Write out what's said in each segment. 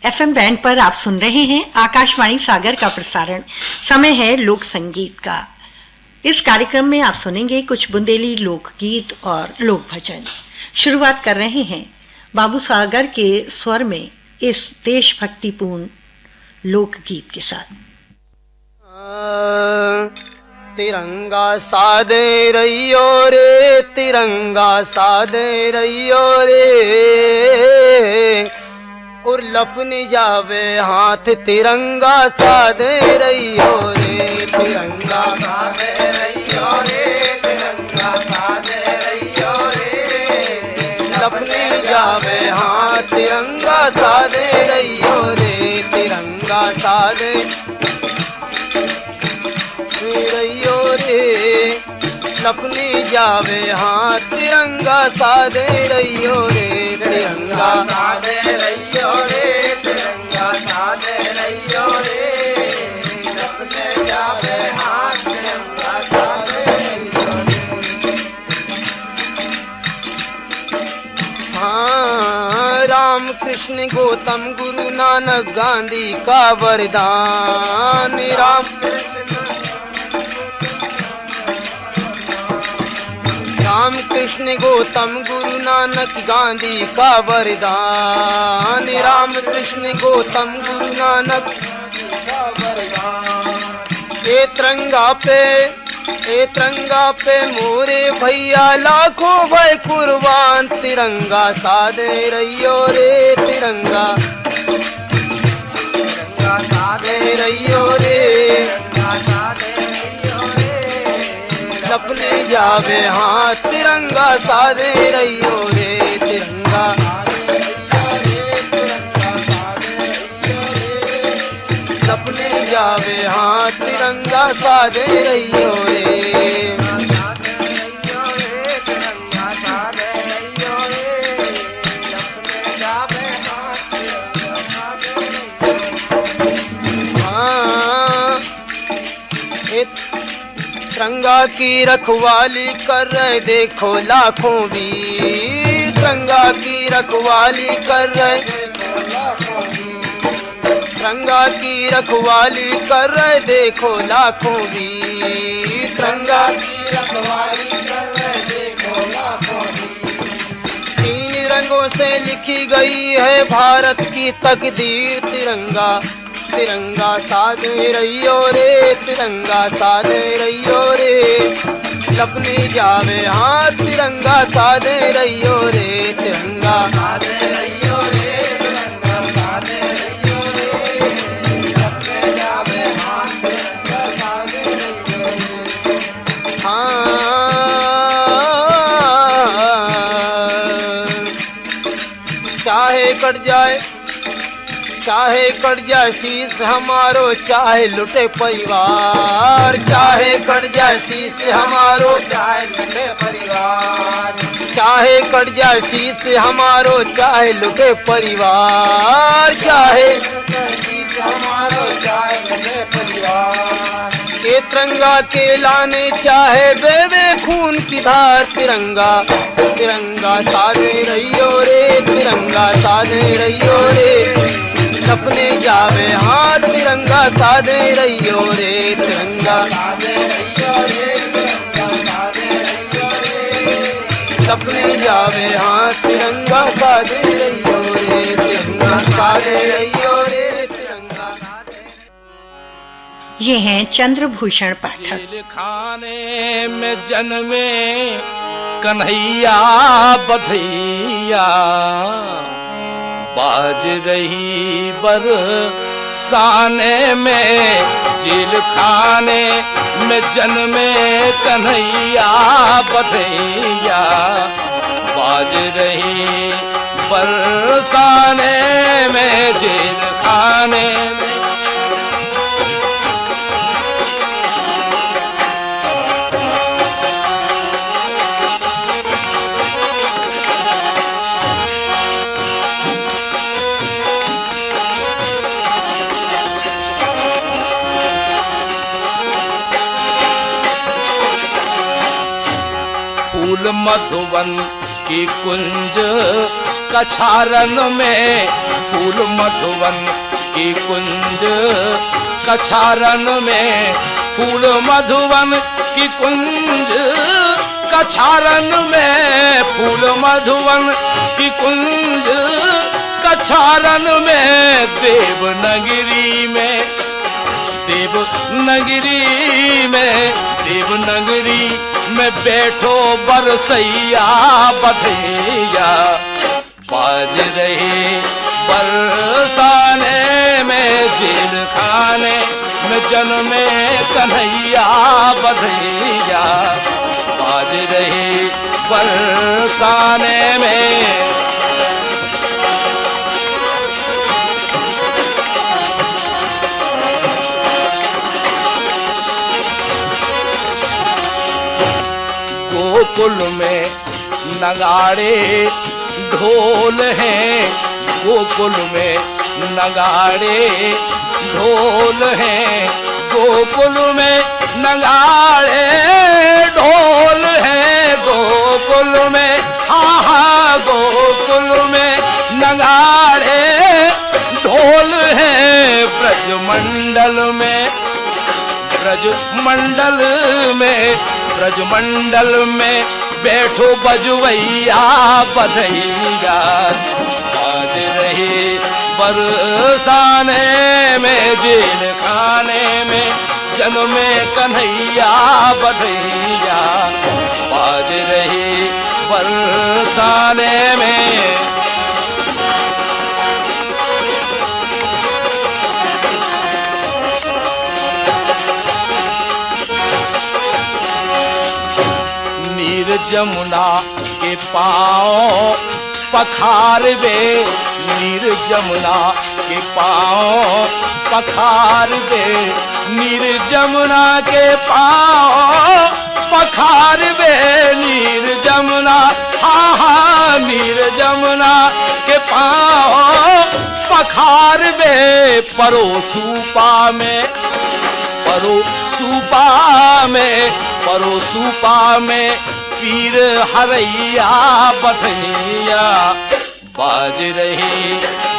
FM band पर आप सुन रहे हैं आकाशवाणी सागर का प्रसारण। समय है लोक संगीत का। इस कार्यक्रम में आप सुनेंगे कुछ बुंदेली लोकगीत और लोक भजन। शुरुआत कर रहे हैं बाबू सागर के स्वर में इस देशभक्तिपूर्ण लोकगीत के साथ। तिरंगा सादे रहियो रे, तिरंगा सादे रहियो रे, और लपनी जावे हाथ तिरंगा सादे रहियो रे, तिरंगा सादे रहियो रे, तिरंगा सादे रहियो रे, लपनी जावे हाथ तिरंगा सादे रहियो रे, तिरंगा सादे रहियो रे, लपनी जावे हाथ तिरंगा सादे रहियो रे, तिरंगा सादे रहियो रे, तिरंगा सादे रहियो रे, लपने जावे हाथ तिरंगा सादे रहियो रे। हाँ, राम कृष्ण गौतम गुरु नानक गांधी का वरदान, राम कृष्ण गौतम गुरु नानक गांधी का वरदान, राम कृष्ण गौतम गुरु नानक का वरदान। ए तिरंगा पे मोरे भैया लाखों भाई कुर्बान, तिरंगा सादे रहियो रे, तिरंगा सादे रहियो रे, लपने जावे हाथ तिरंगा सादे रहियो रे, तिरंगा लपने जावे हाथ तिरंगा सादे रहियो रे। तिरंगा की रखवाली कर रहे देखो लाखों वीर, तिरंगा की रखवाली कर रहे, तिरंगा की रखवाली कर रहे देखो लाखों वीर, तिरंगा की रखवाली कर रहे देखो लाखों वीर। तीन रंगों से लिखी गई है भारत की तकदीर, तिरंगा तिरंगा सादे रहियो रे, तिरंगा सादे रहियो रे, लपने जावे हाथ तिरंगा सादे रहियो रे, तिरंगा सादे रहियो रे, तिरंगा सादे रहियो रे, लपने जावे हाथ तिरंगा सादे रहियो रे। हाँ, चाहे कट जाए शीश हमारो, चाहे लुटे परिवार, चाहे कट जाए शीश हमारो, चाहे लुटे परिवार, चाहे कट जाए शीश हमारो, चाहे लुटे परिवार, चाहे शीश हमारो, चाहे लुटे परिवार। के तिरंगा के लाने चाहे बेबे खून की धार, तिरंगा तिरंगा सादे रहियो रे, तिरंगा सादे रहियो रे, लपने जावे हाथ तिरंगा सादे रहियो रे, तिरंगा सादे रहियो रे, तिरंगा सादे रहियो रे, लपने जावे हाथ तिरंगा सादे रहियो रे, तिरंगा सादे रहियो रे, तिरंगा सादे। ये हैं चंद्रभूषण पाठक। जेल खाने में जन्मे कन्हैया बधैया, बाज रही बरसाने में, जेल खाने में जन्मे कन्हैया बधैया, बाज रही बरसाने में, जेल खाने में। फूल फूल मधुवन की कुंज कछारन में, फूल मधुवन की कुंज कछारन में, फूल मधुवन की कुंज कछारन में, फूल मधुवन की कुंज कछारन में, देवनगरी में, देवनगरी में, देवनगरी में बैठो बरसैया बधैया, बाज रही बरसाने में, जेल खाने में जन्मे कन्हैया बधैया, बाज रही बरसाने में। गोकुल में नगाड़े ढोल हैं, गोकुल में नगाड़े ढोल हैं, गोकुल में नगाड़े ढोल हैं, गोकुल में, आहा गोकुल में नगाड़े ढोल हैं, ब्रजमंडल में, ब्रजमंडल में, ब्रजमंडल में बैठो बजवैया बधैया, बाज रही बरसाने में, जेल खाने में जन्मे कन्हैया बधैया, बाज रही बरसाने में। नीर जमुना के पाँव पखार वे, नीर जमुना के पाँव पखार वे, नीर जमुना के पाँव पखार वे, नीर जमुना, हाँ नीर जमुना के पाँव पखार वे, परोसूपा में, परोसूपा में, परोसूपा में पीर हरैया बधैया, बाज रही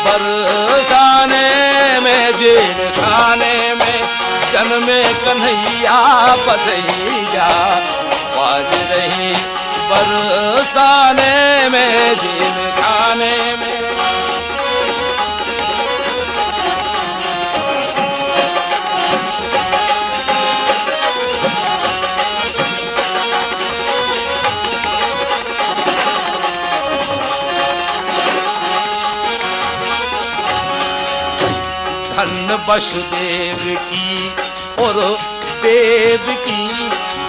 बरसाने में, जेल खाने में जन्मे कन्हैया बधैया, बाज रही बरसाने में, जेल खाने में। धन वसुदेव की और देव की,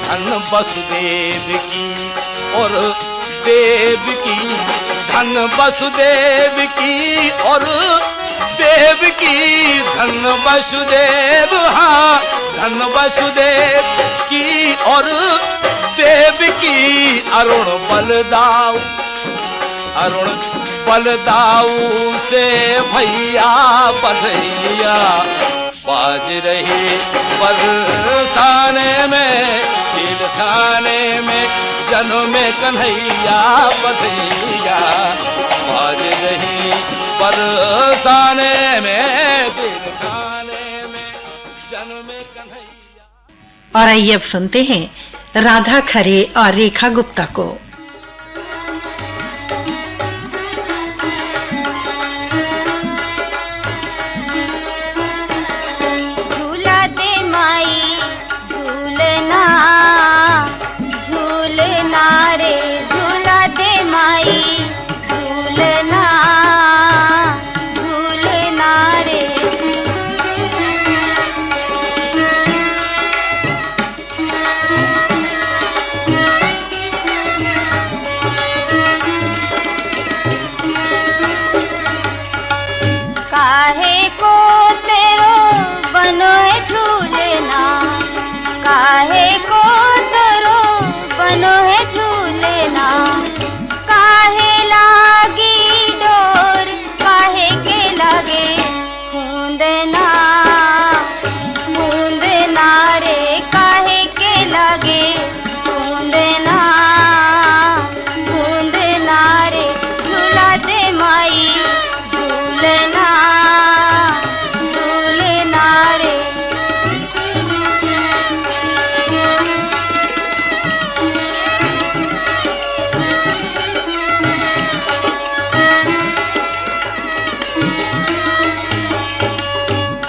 धन वसुदेव की और देव की, धन वसुदेव की और देव की, धन वसुदेव, हाँ धन वसुदेव की और देव की, अरुण बलदाऊ, अरुण बलदाऊ से भैया बधैया, बाज रही बरसाने में, जेल खाने में जन्मे कन्हैया बधैया, बाज रही बरसाने में, जेल खाने में जन्मे कन्हैया। और आइए अब सुनते हैं राधा खरे और रेखा गुप्ता को।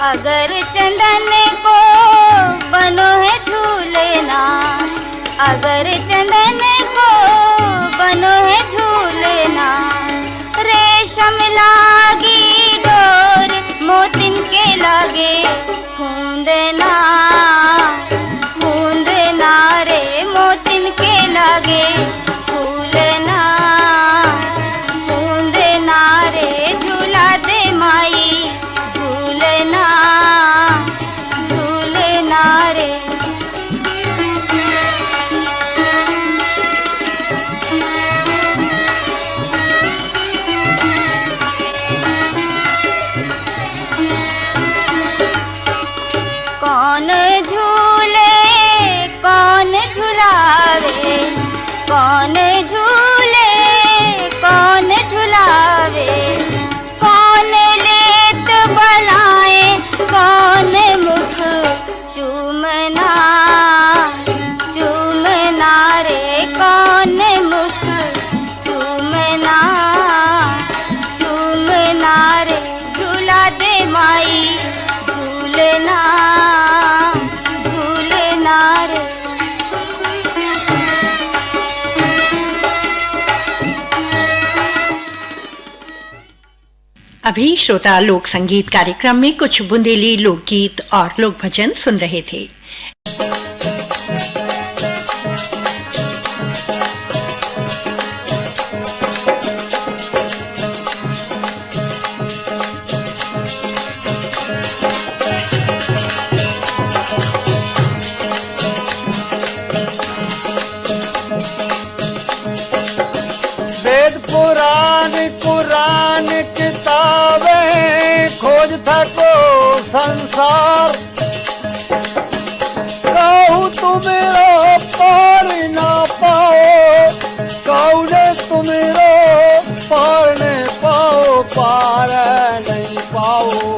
अगर चंदन को बनो है झूलना, अगर चंदन को बनो है झूलना, रेशम लागी डोर मोतिन के लागे फूंदना, फूंदना रे मोतिन के लागे फूलना, फूंदना रे झूला दे माई झूलना, झूलना रे। कौन झूले कौन झुलावे, कौन झूले कौन झुलावे, कौन लेत बलाए कौन मुख चूमना, चूमना रे कौन मुख चूमना, चूमना रे झूला दे माई झूलना, झूलना रे। अभी श्रोता लोक संगीत कार्यक्रम में कुछ बुंदेली लोकगीत और लोक भजन सुन रहे थे। वेद पुराण कुरान किताबें खोज थको संसार, कहूँ तुम्हें पार ना पाओ, कौने तुम्हें पार न पाओ, पार नहीं पाओ,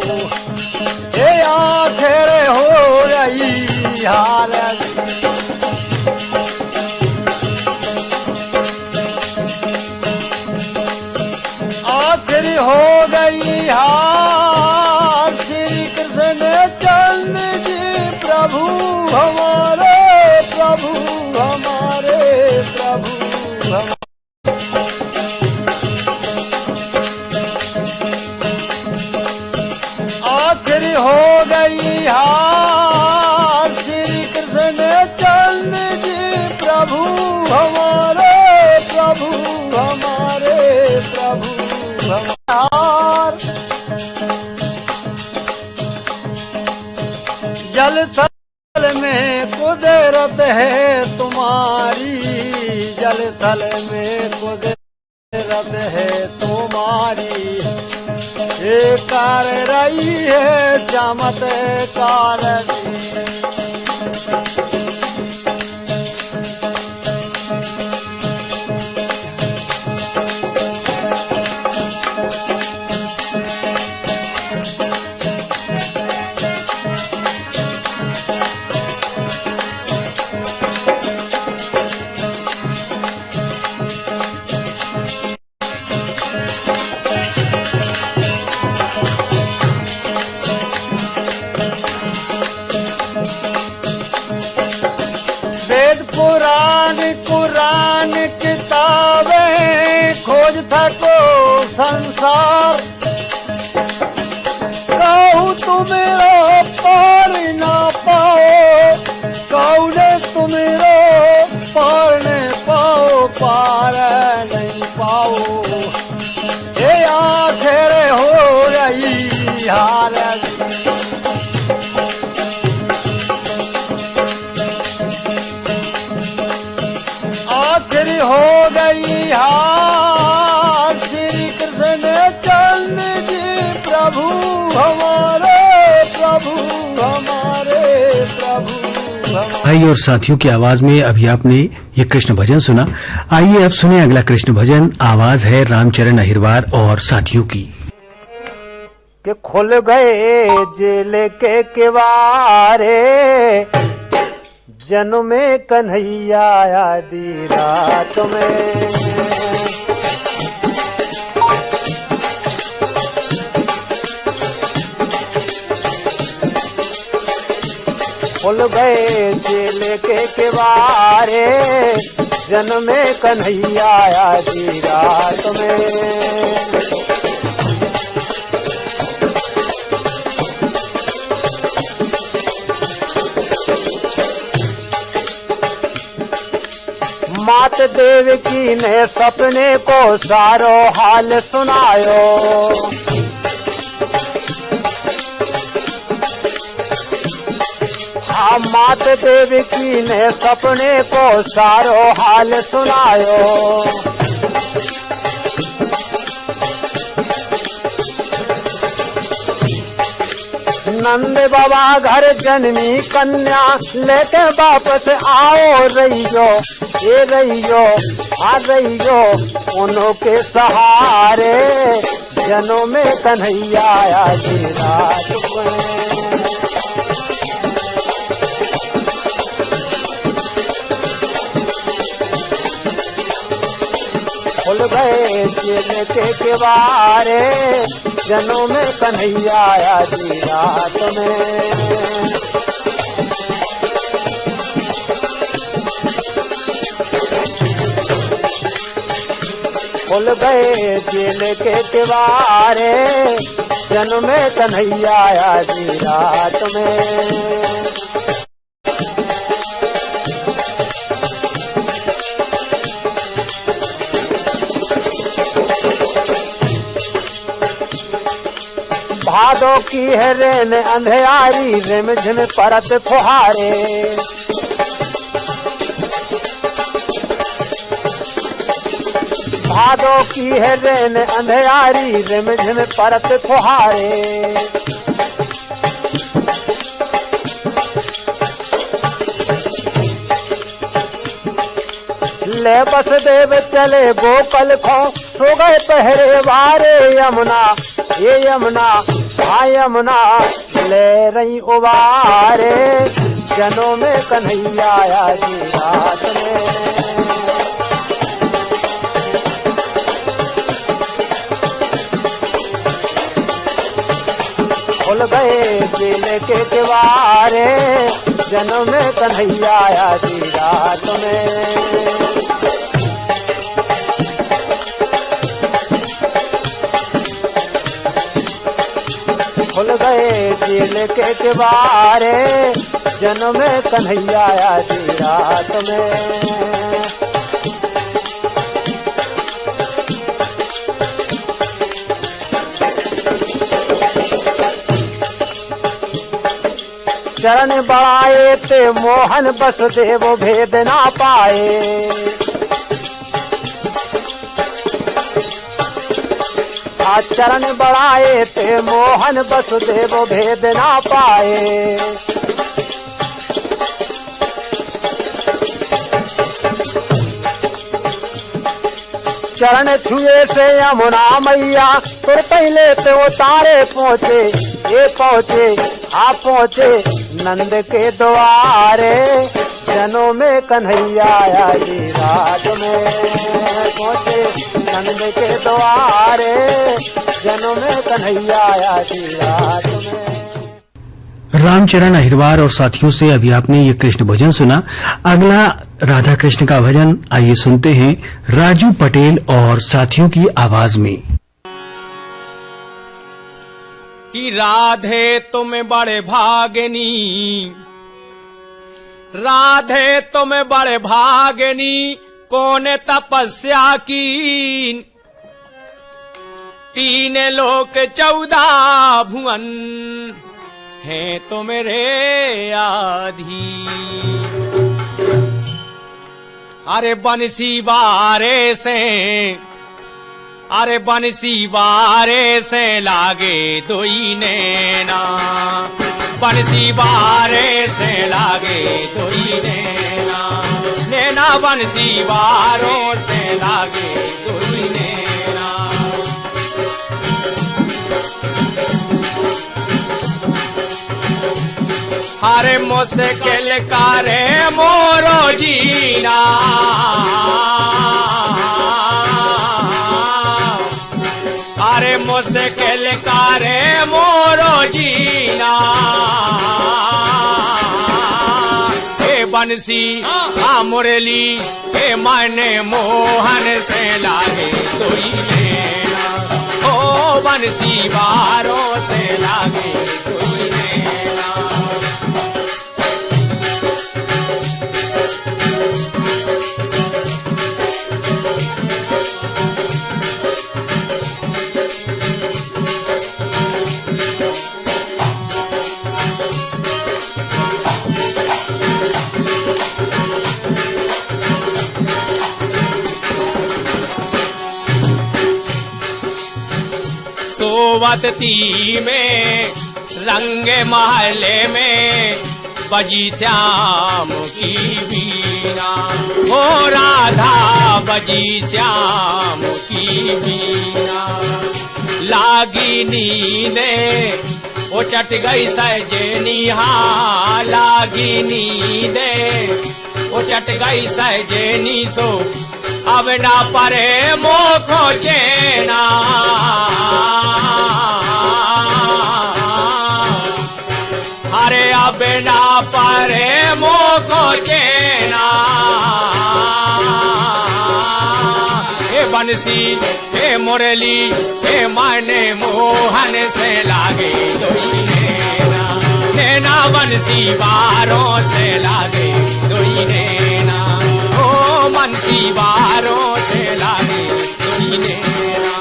ये आखिर हो रही हालत। आखिर हो गई हार श्री कृष्ण चंद्र जी प्रभु हमारे, प्रभु हमारे, प्रभु हमारे। आखिर हो गई हार श्री कृष्ण चंद्र जी प्रभु हमारे, प्रभु हमारे, प्रभु जल थल में कुदरत है तुम्हारी, जल थल में कुदरत है तुम्हारी, ये कर रही है चमत्कार। पुराण कुरान किताबें खोज थको संसार, कहूँ तुम्हें पार ना पाओ, कौने तुम्हें पार न पाओ, पार नहीं पाओ, ये आखिर हो रही हालत। आखिर हो गई हार श्री कृष्ण चंद्र जी प्रभु हमारे, प्रभु हमारे, प्रभु हमारे। भाई और साथियों की आवाज में अभी आपने ये कृष्ण भजन सुना। आइए अब सुने अगला कृष्ण भजन। आवाज है रामचरण अहिरवार और साथियों की। कि खुल गए जेल के किवारे, जन्म में कन्हैया आधी रात में, खुल गए जेल के किवारे, जन्मे कन्हैया आधी रात में। मात देवकी ने सपने को सारो हाल सुनायो, हाँ मात देवकी ने सपने को सारो हाल सुनायो। नंद बाबा घर जन्मी कन्या लेके वापस आओ रहियो, ये रहियो आ रहियो उन्हों के सहारे, जनों में कन्हैया आधी रात में। खुल गए जेल के किवारे, जनों में कन्हैया आधी रात में। खुल गए जेल के किवारे, जनों में कन्हैया आधी रात में। भादों की है रेन अंधियारी, रिम झिम परत फुहारे, भादों की है रेन अंधियारी, रिम झिम परत फुहारे। ले बस देव चले गोकल को, सो गए पहरे वारे, यमुना ये यमुना आ यमुना ले रही उबारे, जनों में कन्हैया आधी रात में। खुल गए जेल के किवारे, जनों में कन्हैया आधी रात में। खुल गए जेल के किवारे, जनों में कन्हैया आधी रात में। चरण बढ़ाए ते मोहन वसुदेव भेद ना पाए, चरण बढ़ाए ते मोहन वसुदेव भेद ना पाए। चरण छुए से यमुना मैया, तो पहले तो तारे पहुँचे, ये पहुँचे आ पहुँचे नंद के द्वारे, जनों में कन्हैया आधी रात में। पहुँचे नंद के द्वारे, जनों में कन्हैया आधी रात में। रामचरण अहिरवार और साथियों से अभी आपने ये कृष्ण भजन सुना। अगला राधा कृष्ण का भजन आइए सुनते हैं राजू पटेल और साथियों की आवाज में। कि राधे तुम बड़े भागनी, राधे तुम बड़े भागनी, कौन तपस्या की, 3 लोक 14 भुवन है तो मेरे आधी। अरे बंसी बारे से, अरे बंसी बारे से लागे दोई नैना, बंसी बारे से लागे दोई नैना, नैना बंसी बारों से लागे दोई नैना। हरे मुश्किल करे मोरो जीना, अरे मुश्किल करे मोरो जीना, बंसी हाँ मुरली हे मन मोहन से लागे कोई नैना ओ बंसी बारों से लागे कोई नैना सोवतती में रंग महले में बजी श्याम की बीना हो राधा बजी श्याम की बीना लागी नींदे वो चट गई सजनी हाँ लागी नींदे वो चट गई सजनी सो अब ना परे मोखो चेना अरे अब ना परे मोखो चेना हे बंसी हे मुरली हे माने मोहन से लागे कोई नैना नैना बंसी बारों से लागे कोई नैना ओ बंसी बारों से लागे कोई नैना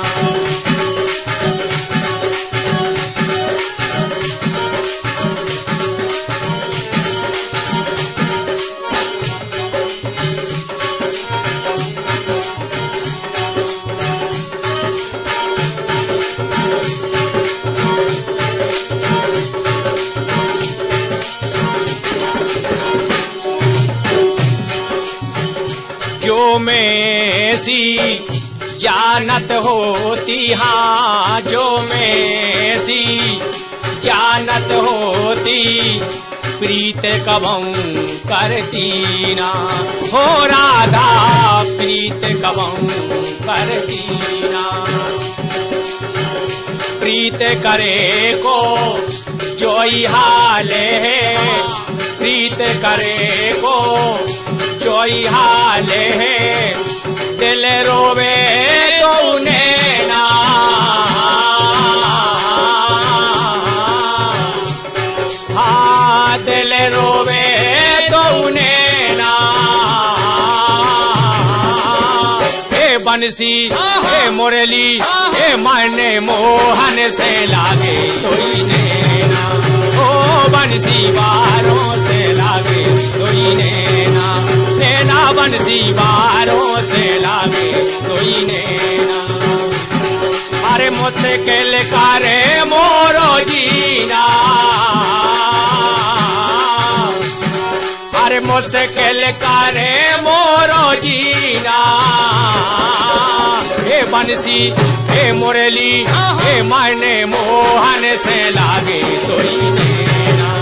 जो में सी जानत होती हाँ जो में सी जानत होती प्रीत कबहू करती ना हो राधा प्रीत कबहू करती ना प्रीत करे को जोई हाले है प्रीत करे को जोई हाले है दिल रोवे तो नैना हाँ दिल रोवे तो नैना हे बंसी हे मुरली हे माने मोहन से लागे कोई नैना ओ बंसी बारों से लागे कोई नैना नैना बंसी बारों से लागे कोई नैना अरे मुश्किल करे मोरो जीना अरे मुश्किल करे मोरो जीना हे बंसी हे मुरली हे माने मोहन से लागे कोई नैना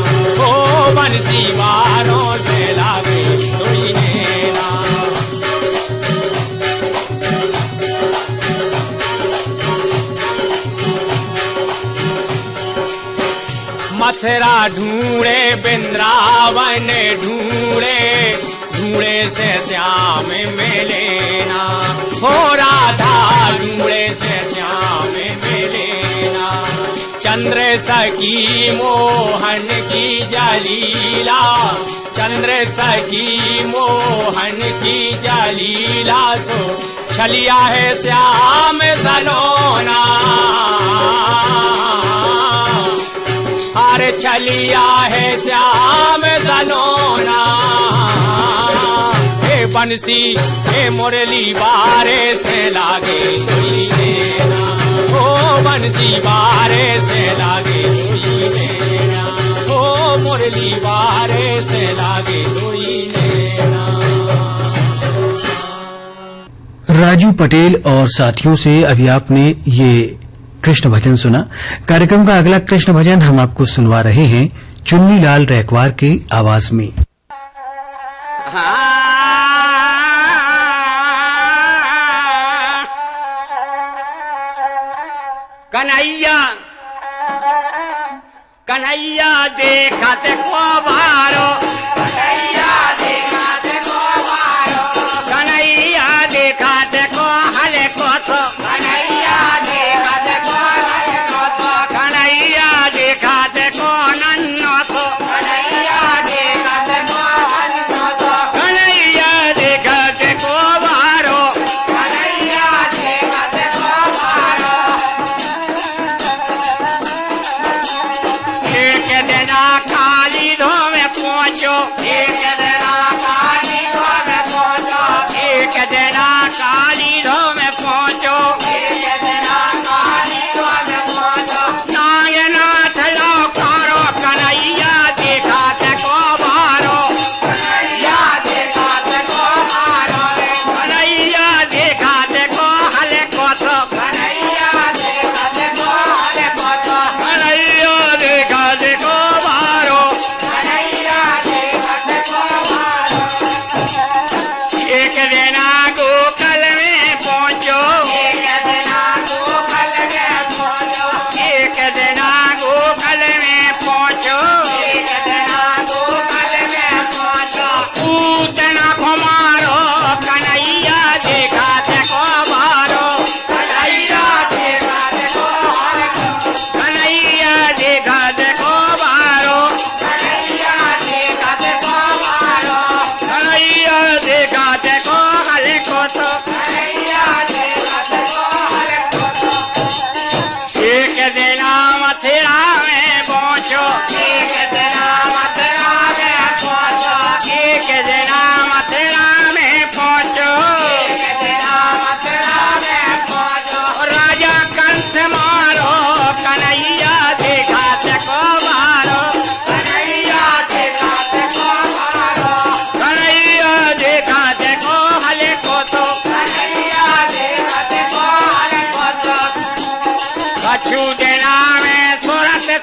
ओ बंसी बारों से लागे कोई नैना मथुरा ढूंढे वृंदावन ढूंढे ढूंढे से श्याम मिलेना हो राधा ढूंढे से श्याम मिलेना चंद्र सखी मोहन की जलीला चंद्र सखी मोहन की जलीला सो छलिया है श्याम सलोना अरे छलिया है श्याम सलोना हे बंसी हे मुरली बारे से लागे कोई नैना ओ बंसी बारे से लागे कोई नैना ओ मुरली बारे से लागे कोई नैना राजू पटेल और साथियों से अभी आपने ये कृष्ण भजन सुना। कार्यक्रम का अगला कृष्ण भजन हम आपको सुनवा रहे हैं चुन्नी लाल रैकवार की आवाज में। कन्हैया कन्हैया देखत को बारो कन्हैया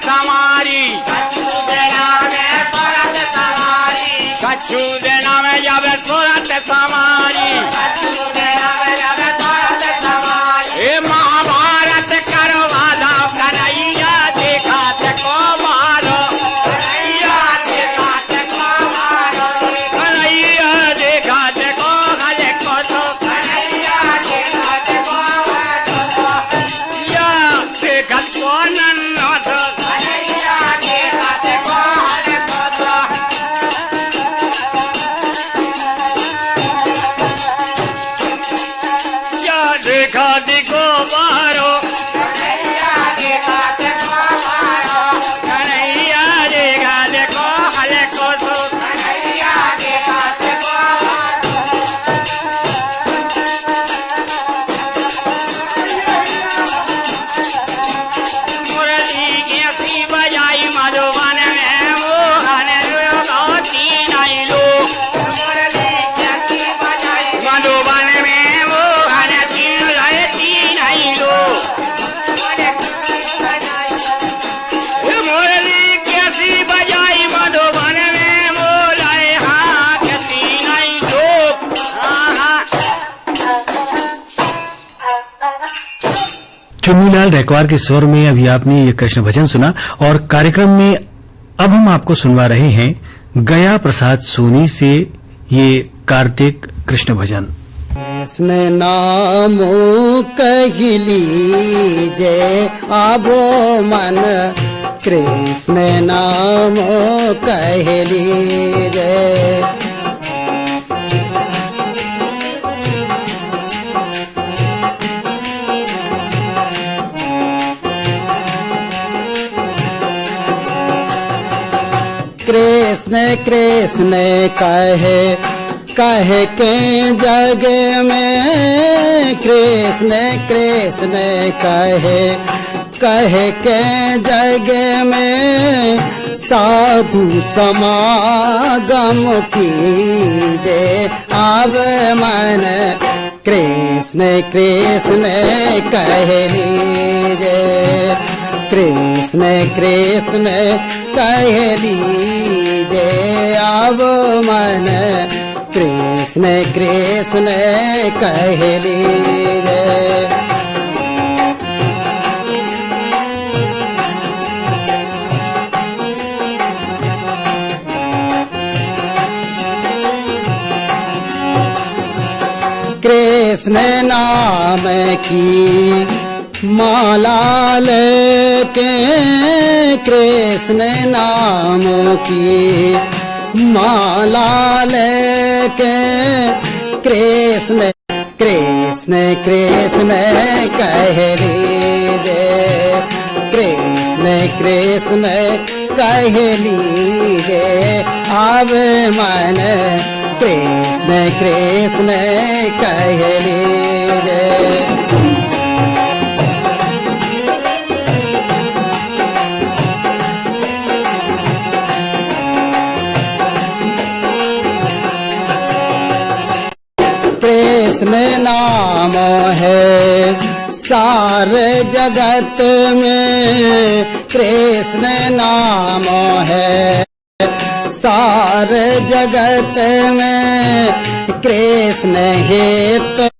समारी कछु देना में जब सूरत समारी ए महाभारत करो बाधा कन्हैया देखा को मारो कन्हैया देखा को मारो कन्हैया देखा को हले को तो कन्हैया देखा को या देखा को नन्ना तो कन्हैया देखा को हले को तो या देखा दिखो मारो कन्हैया देखा मारो कन्हैया देखा देखो हले को तो कन्हैया देखा मुरली की ऐसी बजाई मधुबन में मोहन गाती नहीं लो मुरली की ऐसी बजाई मधुबन में मोहन रहती नहीं लो मुरली कैसी बजाई मधुबन में बोलाए हाँ कैसी नहीं लो चुन्नीलाल रैकवार के स्वर में अभी आपने ये कृष्ण भजन सुना और कार्यक्रम में अब हम आपको सुनवा रहे हैं गया प्रसाद सोनी से ये कार्तिक कृष्ण भजन। कृष्ण नाम कहली जय आबो मन कृष्ण नाम कहली जय कृष्ण कृष्ण कहे कहे के जग में कृष्ण कृष्ण कहे कहे के जग में साधु समागम कीजे आब मन कृष्ण कृष्ण कहली जय कृष्ण कृष्ण कहली जय आब मन कृष्ण कृष्ण कहली जय कृष्ण नाम की माला लेके कृष्ण नाम की माला लेके कृष्ण कृष्ण कृष्ण कहली जय कृष्ण कृष्ण कहली जय आब मन कृष्ण कृष्ण कहली जय कृष्ण नाम है सारे जगत में कृष्ण नाम है सारे जगत में कृष्ण हित